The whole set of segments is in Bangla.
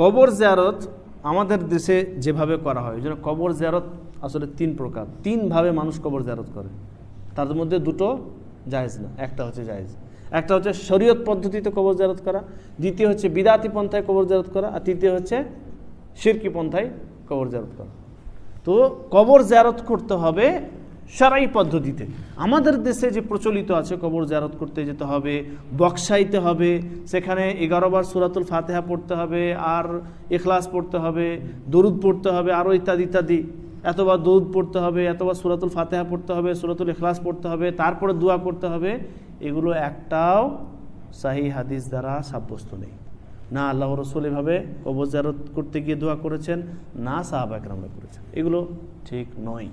কবর জিয়ারত আমাদের দেশে যেভাবে করা হয়, ওই জন্য কবর জিয়ারত আসলে 3 প্রকার, 3ভাবে মানুষ কবর জিয়ারত করে। তার মধ্যে 2টো জায়েজ না, একটা হচ্ছে জায়েজ। একটা হচ্ছে শরীয়ত পদ্ধতিতে কবর জিয়ারত করা, দ্বিতীয় হচ্ছে বিদআতি পন্থায় কবর জিয়ারত করা, আর তৃতীয় হচ্ছে শিরকি পন্থায় কবর জিয়ারত করা। তো কবর জিয়ারত করতে হবে শরঈ পদ্ধতিতে। আমাদের দেশে যে প্রচলিত আছে, কবর জিয়ারত করতে যেতে হবে, বক্সাইতে হবে, সেখানে 11 বার সূরাতুল ফাতিহা পড়তে হবে, আর ইখলাস পড়তে হবে, দরুদ পড়তে হবে, আরও ইত্যাদি ইত্যাদি। এতবার দরুদ পড়তে হবে, এতবার সূরাতুল ফাতিহা পড়তে হবে, সূরাতুল ইখলাস পড়তে হবে, তারপরে দোয়া করতে হবে। এগুলো একটাও সহিহ হাদিস দ্বারা সাব্যস্ত নেই। না আল্লাহ রাসূল এভাবে কবর জিয়ারত করতে গিয়ে দোয়া করেছেন, না সাহাবা একরামরা করেছেন। এগুলো ঠিক নয়।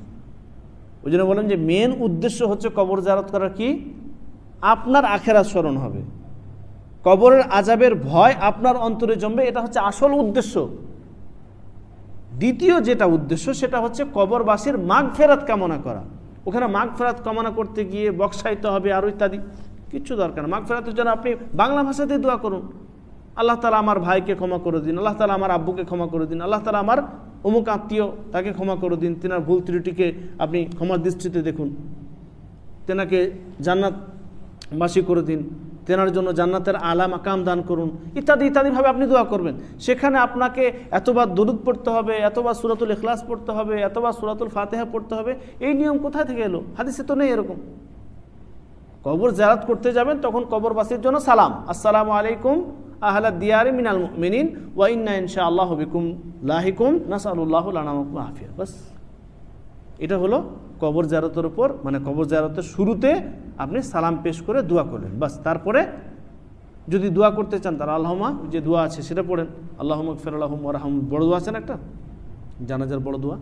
ওই জন্য বলেন যে মেন উদ্দেশ্য হচ্ছে কবর জিয়ারত করার কি, আপনার আখিরাত স্মরণ হবে, কবরের আযাবের ভয় আপনার অন্তরে জমবে, এটা হচ্ছে আসল উদ্দেশ্য। দ্বিতীয় যেটা উদ্দেশ্য সেটা হচ্ছে কবরবাসীর মাগফিরাত কামনা করা। ওখানে মাগফিরাত কামনা করতে গিয়ে বক্সাইতে হবে আরও ইত্যাদি কিচ্ছু দরকার না। মাগফিরাতের জন্য আপনি বাংলা ভাষাতে দোয়া করুন, আল্লাহ তাআলা আমার ভাইকে ক্ষমা করে দিন, আল্লাহ তাআলা আমার আব্বুকে ক্ষমা করে দিন, আল্লাহ তাআলা আমার অমুক আত্মীয় তাকে ক্ষমা করে দিন, তেনার ভুল ত্রুটিকে আপনি ক্ষমার দৃষ্টিতে দেখুন, তেনাকে জান্নাতবাসী করে দিন, তেনার জন্য জান্নাতের আলা মাকাম দান করুন, ইত্যাদি ইত্যাদিভাবে আপনি দোয়া করবেন। সেখানে আপনাকে এতবার দরুদ পড়তে হবে, এতবার সূরাতুল ইখলাস পড়তে হবে, এতবার সূরাতুল ফাতিহা পড়তে হবে। এই নিয়ম কোথায় থেকে এলো? হাদিসে তো নেই এরকম। কবর জিয়ারত করতে যাবেন তখন কবরবাসীর জন্য সালাম, আসসালামু আলাইকুম আহলা দিয়ারি মিনাল মুমিনিন ওয়া ইন্না ইনশাআল্লাহু বিকুম লাহিকুম নাসআলুল্লাহু লানা ওয়া লাকুম আফিয়া। বাস, এটা হলো কবর জিয়ারতের উপর, মানে কবর জিয়ারতের শুরুতে আপনি সালাম পেশ করে দোয়া করলেন। বাস, তারপরে যদি দোয়া করতে চান তার আল্লাহুম্মা যে দোয়া আছে সেটা পড়েন, আল্লাহুম্মা গফির লাহুম ওয়ারহাম, বড় দোয়া আছে না একটা জানাজার বড় দোয়া,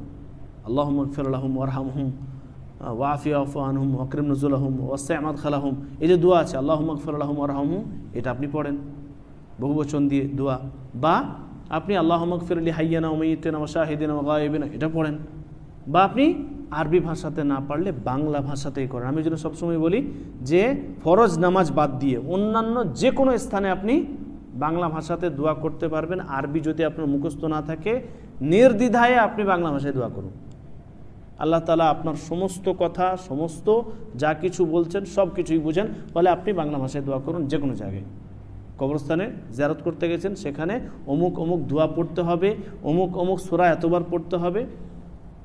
আল্লাহুম্মা গফির লাহুম ওয়ারহামহুম ওয়াফি আফু আনহুম ওয়াকরিম নুজুলাহুম ওয়াসি' মাদখালাহুম, এই যে দোয়া আছে আল্লাহুম্মা গফির লাহুম ওয়ারহামহুম, এটা আপনি পড়েন বহুবচন দিয়ে দোয়া। বা আপনি আল্লাহুম্মা গফির লি হাইয়িনা ওয়া মাইয়িতিনা ওয়া শাহিদিনা ওয়া গায়িবিনা, এটা পড়েন। বা আপনি আরবি ভাষাতে না পারলে বাংলা ভাষাতেই করেন। আমি যেন সবসময় বলি যে ফরজ নামাজ বাদ দিয়ে অন্যান্য যে কোনো স্থানে আপনি বাংলা ভাষাতে দোয়া করতে পারবেন। আরবি যদি আপনার মুখস্থ না থাকে, নির্দ্বিধায় আপনি বাংলা ভাষায় দোয়া করুন। আল্লাহ তাআলা আপনার সমস্ত কথা, সমস্ত যা কিছু বলছেন সব কিছুই বুঝেন, ফলে আপনি বাংলা ভাষায় দোয়া করুন। যে কোনো জায়গায় কবরস্থানে জিয়ারত করতে গেছেন, সেখানে অমুক অমুক দোয়া পড়তে হবে, অমুক অমুক সূরা এতবার পড়তে হবে,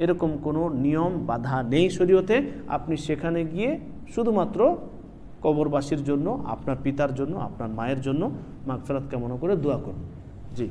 এরকম কোনো নিয়ম বাধা নেই শরীয়তে। আপনি সেখানে গিয়ে শুধুমাত্র কবরবাসীর জন্য, আপনার পিতার জন্য, আপনার মায়ের জন্য মাগফিরাত কামনা করে দোয়া করুন। জি।